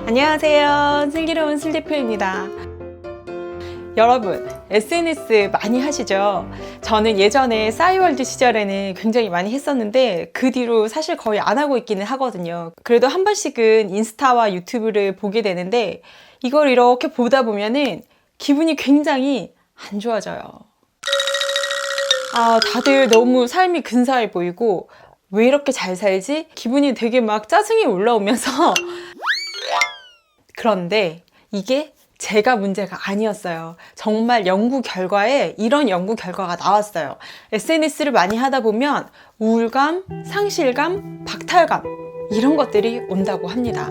안녕하세요. 슬기로운 슬대표입니다. 여러분, SNS 많이 하시죠? 저는 예전에 싸이월드 시절에는 굉장히 많이 했었는데 그 뒤로 사실 거의 안 하고 있기는 하거든요. 그래도 한 번씩은 인스타와 유튜브를 보게 되는데 이걸 이렇게 보다 보면은 기분이 굉장히 안 좋아져요. 다들 너무 삶이 근사해 보이고 왜 이렇게 잘 살지? 기분이 되게 막 짜증이 올라오면서 그런데 이게 제가 문제가 아니었어요. 정말 연구 결과에 이런 연구 결과가 나왔어요. SNS를 많이 하다 보면 우울감, 상실감, 박탈감 이런 것들이 온다고 합니다.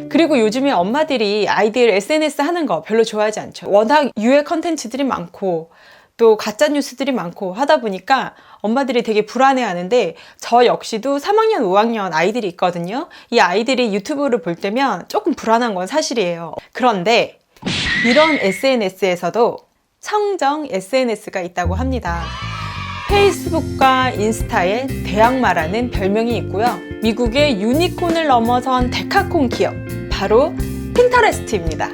그리고 요즘에 엄마들이 아이들 SNS 하는 거 별로 좋아하지 않죠. 워낙 유해 컨텐츠들이 많고 또 가짜 뉴스들이 많고 하다 보니까 엄마들이 되게 불안해하는데 저 역시도 3학년, 5학년 아이들이 있거든요. 이 아이들이 유튜브를 볼 때면 조금 불안한 건 사실이에요. 그런데 이런 SNS에서도 청정 SNS가 있다고 합니다. 페이스북과 인스타에 대항마라는 별명이 있고요. 미국의 유니콘을 넘어선 데카콘 기업, 바로 핀터레스트입니다.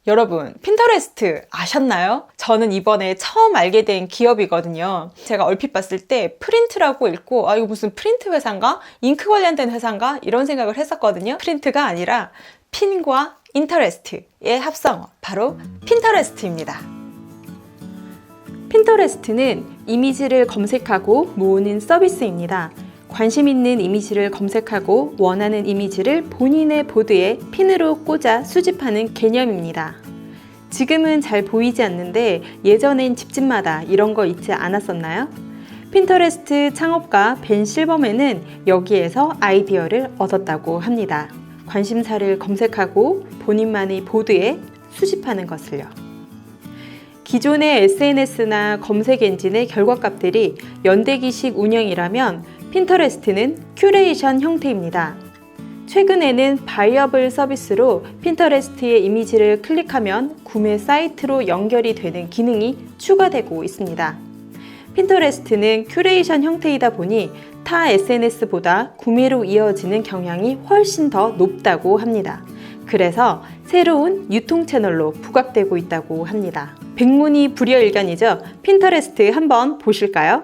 여러분, 핀터레스트 아셨나요? 저는 이번에 처음 알게 된 기업이거든요. 제가 얼핏 봤을 때 프린트라고 읽고 이거 무슨 프린트 회사인가? 잉크 관련된 회사인가? 이런 생각을 했었거든요. 프린트가 아니라 핀과 인터레스트의 합성어, 바로 핀터레스트입니다. 핀터레스트는 이미지를 검색하고 모으는 서비스입니다. 관심 있는 이미지를 검색하고 원하는 이미지를 본인의 보드에 핀으로 꽂아 수집하는 개념입니다. 지금은 잘 보이지 않는데 예전엔 집집마다 이런 거 있지 않았었나요? 핀터레스트 창업가 벤 실버맨은 여기에서 아이디어를 얻었다고 합니다. 관심사를 검색하고 본인만의 보드에 수집하는 것을요. 기존의 SNS나 검색 엔진의 결과값들이 연대기식 운영이라면 핀터레스트는 큐레이션 형태입니다. 최근에는 바이어블 서비스로 핀터레스트의 이미지를 클릭하면 구매 사이트로 연결이 되는 기능이 추가되고 있습니다. 핀터레스트는 큐레이션 형태이다 보니 타 SNS보다 구매로 이어지는 경향이 훨씬 더 높다고 합니다. 그래서 새로운 유통 채널로 부각되고 있다고 합니다. 백문이 불여일견이죠. 핀터레스트 한번 보실까요?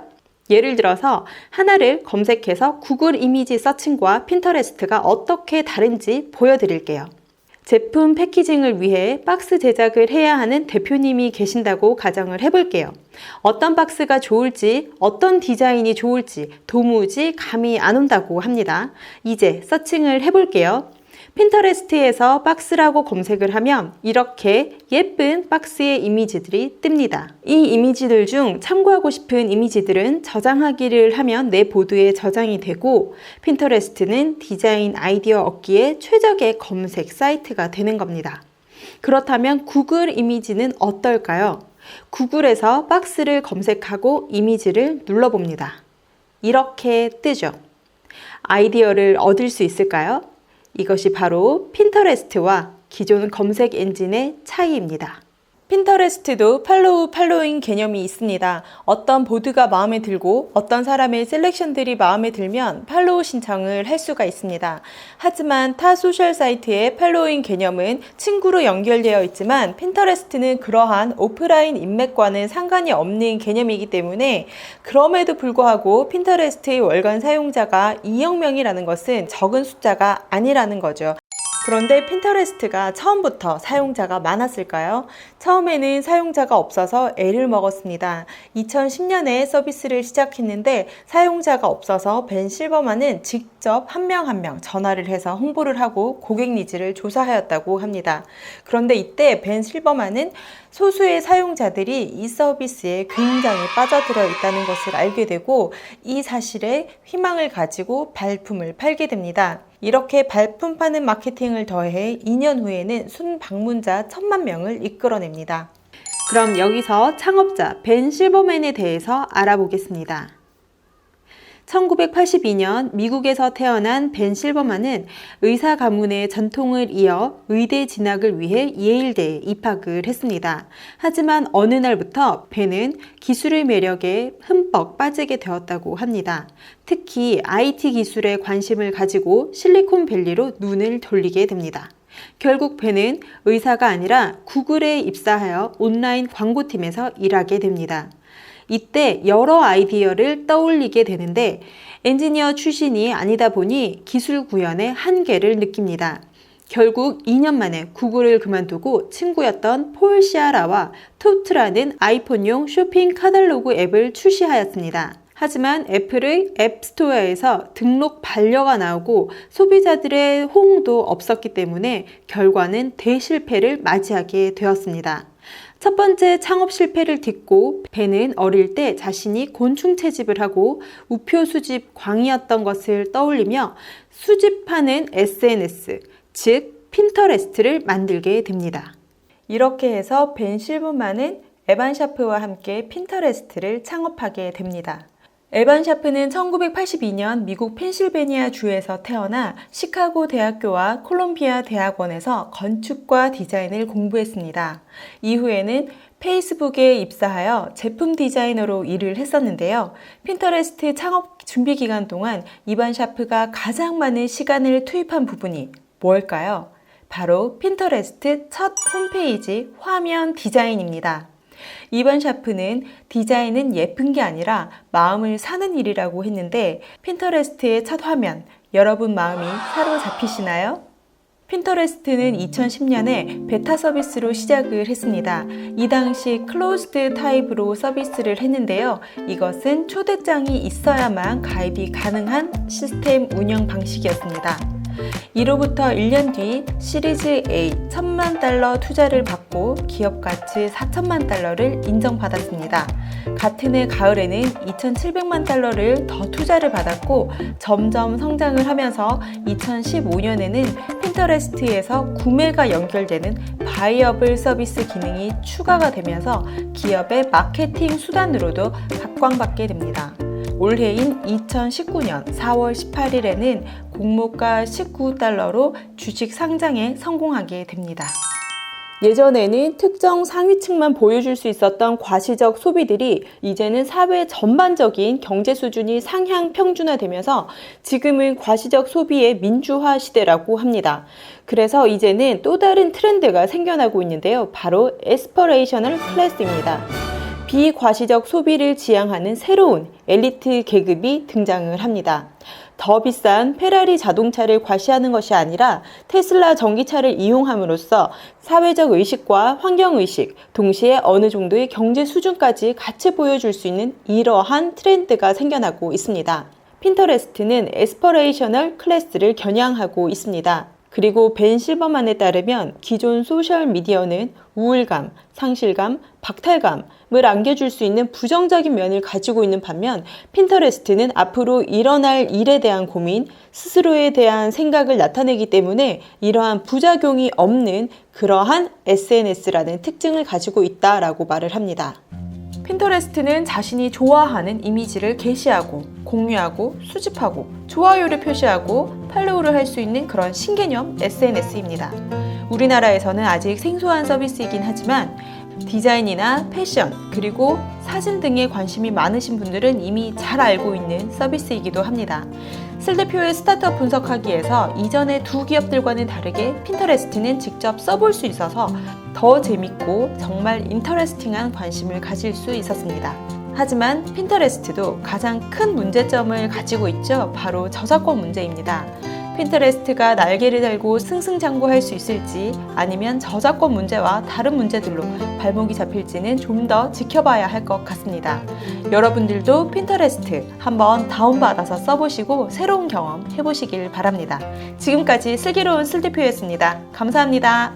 예를 들어서 하나를 검색해서 구글 이미지 서칭과 핀터레스트가 어떻게 다른지 보여드릴게요. 제품 패키징을 위해 박스 제작을 해야 하는 대표님이 계신다고 가정을 해볼게요. 어떤 박스가 좋을지, 어떤 디자인이 좋을지 도무지 감이 안 온다고 합니다. 이제 서칭을 해볼게요. 핀터레스트에서 박스라고 검색을 하면 이렇게 예쁜 박스의 이미지들이 뜹니다. 이 이미지들 중 참고하고 싶은 이미지들은 저장하기를 하면 내 보드에 저장이 되고 핀터레스트는 디자인 아이디어 얻기에 최적의 검색 사이트가 되는 겁니다. 그렇다면 구글 이미지는 어떨까요? 구글에서 박스를 검색하고 이미지를 눌러봅니다. 이렇게 뜨죠. 아이디어를 얻을 수 있을까요? 이것이 바로 핀터레스트와 기존 검색 엔진의 차이입니다. 핀터레스트도 팔로잉 개념이 있습니다. 어떤 보드가 마음에 들고 어떤 사람의 셀렉션들이 마음에 들면 팔로우 신청을 할 수가 있습니다. 하지만 타 소셜 사이트의 팔로잉 개념은 친구로 연결되어 있지만 핀터레스트는 그러한 오프라인 인맥과는 상관이 없는 개념이기 때문에 그럼에도 불구하고 핀터레스트의 월간 사용자가 2억 명이라는 것은 적은 숫자가 아니라는 거죠. 그런데 핀터레스트가 처음부터 사용자가 많았을까요? 처음에는 사용자가 없어서 애를 먹었습니다. 2010년에 서비스를 시작했는데 사용자가 없어서 벤 실버만은 직접 한 명 한 명 전화를 해서 홍보를 하고 고객 니즈를 조사하였다고 합니다. 그런데 이때 벤 실버만은 소수의 사용자들이 이 서비스에 굉장히 빠져들어 있다는 것을 알게 되고 이 사실에 희망을 가지고 발품을 팔게 됩니다. 이렇게 발품 파는 마케팅을 더해 2년 후에는 순 방문자 1000만 명을 이끌어냅니다. 그럼 여기서 창업자 벤 실버맨에 대해서 알아보겠습니다. 1982년 미국에서 태어난 벤 실버만은 의사 가문의 전통을 이어 의대 진학을 위해 예일대에 입학을 했습니다. 하지만 어느 날부터 벤은 기술의 매력에 흠뻑 빠지게 되었다고 합니다. 특히 IT 기술에 관심을 가지고 실리콘밸리로 눈을 돌리게 됩니다. 결국 벤은 의사가 아니라 구글에 입사하여 온라인 광고팀에서 일하게 됩니다. 이때 여러 아이디어를 떠올리게 되는데 엔지니어 출신이 아니다 보니 기술 구현의 한계를 느낍니다. 결국 2년 만에 구글을 그만두고 친구였던 폴 시아라와 토트라는 아이폰용 쇼핑 카탈로그 앱을 출시하였습니다. 하지만 애플의 앱스토어에서 등록 반려가 나오고 소비자들의 호응도 없었기 때문에 결과는 대실패를 맞이하게 되었습니다. 첫 번째 창업 실패를 딛고 벤은 어릴 때 자신이 곤충 채집을 하고 우표 수집 광이었던 것을 떠올리며 수집하는 SNS, 즉 핀터레스트를 만들게 됩니다. 이렇게 해서 벤 실버만은 에반 샤프와 함께 핀터레스트를 창업하게 됩니다. 에반 샤프는 1982년 미국 펜실베니아 주에서 태어나 시카고 대학교와 콜롬비아 대학원에서 건축과 디자인을 공부했습니다. 이후에는 페이스북에 입사하여 제품 디자이너로 일을 했었는데요. 핀터레스트 창업 준비 기간 동안 이반 샤프가 가장 많은 시간을 투입한 부분이 뭘까요? 바로 핀터레스트 첫 홈페이지 화면 디자인입니다. 이반 샤프는 디자인은 예쁜 게 아니라 마음을 사는 일이라고 했는데 핀터레스트의 첫 화면, 여러분 마음이 사로잡히시나요? 핀터레스트는 2010년에 베타 서비스로 시작을 했습니다. 이 당시 클로즈드 타입으로 서비스를 했는데요. 이것은 초대장이 있어야만 가입이 가능한 시스템 운영 방식이었습니다. 이로부터 1년 뒤 시리즈 A 1,000만 달러 투자를 받고 기업 가치 4천만 달러를 인정받았습니다. 같은 해 가을에는 2,700만 달러를 더 투자를 받았고 점점 성장을 하면서 2015년에는 핀터레스트에서 구매가 연결되는 바이어블 서비스 기능이 추가가 되면서 기업의 마케팅 수단으로도 각광받게 됩니다. 올해인 2019년 4월 18일에는 공모가 19달러로 주식 상장에 성공하게 됩니다. 예전에는 특정 상위층만 보여줄 수 있었던 과시적 소비들이 이제는 사회 전반적인 경제 수준이 상향 평준화되면서 지금은 과시적 소비의 민주화 시대라고 합니다. 그래서 이제는 또 다른 트렌드가 생겨나고 있는데요. 바로 에스퍼레이셔널 클래스입니다. 비과시적 소비를 지향하는 새로운 엘리트 계급이 등장을 합니다. 더 비싼 페라리 자동차를 과시하는 것이 아니라 테슬라 전기차를 이용함으로써 사회적 의식과 환경의식, 동시에 어느 정도의 경제 수준까지 같이 보여줄 수 있는 이러한 트렌드가 생겨나고 있습니다. 핀터레스트는 에스퍼레이셔널 클래스를 겨냥하고 있습니다. 그리고 벤 실버만에 따르면 기존 소셜미디어는 우울감, 상실감, 박탈감을 안겨줄 수 있는 부정적인 면을 가지고 있는 반면 핀터레스트는 앞으로 일어날 일에 대한 고민, 스스로에 대한 생각을 나타내기 때문에 이러한 부작용이 없는 그러한 SNS라는 특징을 가지고 있다라고 말을 합니다. 핀터레스트는 자신이 좋아하는 이미지를 게시하고 공유하고 수집하고 좋아요를 표시하고 팔로우를 할 수 있는 그런 신개념 SNS입니다. 우리나라에서는 아직 생소한 서비스이긴 하지만 디자인이나 패션 그리고 사진 등에 관심이 많으신 분들은 이미 잘 알고 있는 서비스이기도 합니다. 슬대표의 스타트업 분석하기에서 이전의 두 기업들과는 다르게 핀터레스트는 직접 써볼 수 있어서 더 재밌고 정말 인터레스팅한 관심을 가질 수 있었습니다. 하지만 핀터레스트도 가장 큰 문제점을 가지고 있죠. 바로 저작권 문제입니다. 핀터레스트가 날개를 달고 승승장구할 수 있을지 아니면 저작권 문제와 다른 문제들로 발목이 잡힐지는 좀 더 지켜봐야 할 것 같습니다. 여러분들도 핀터레스트 한번 다운받아서 써보시고 새로운 경험 해보시길 바랍니다. 지금까지 슬기로운 슬대표였습니다. 감사합니다.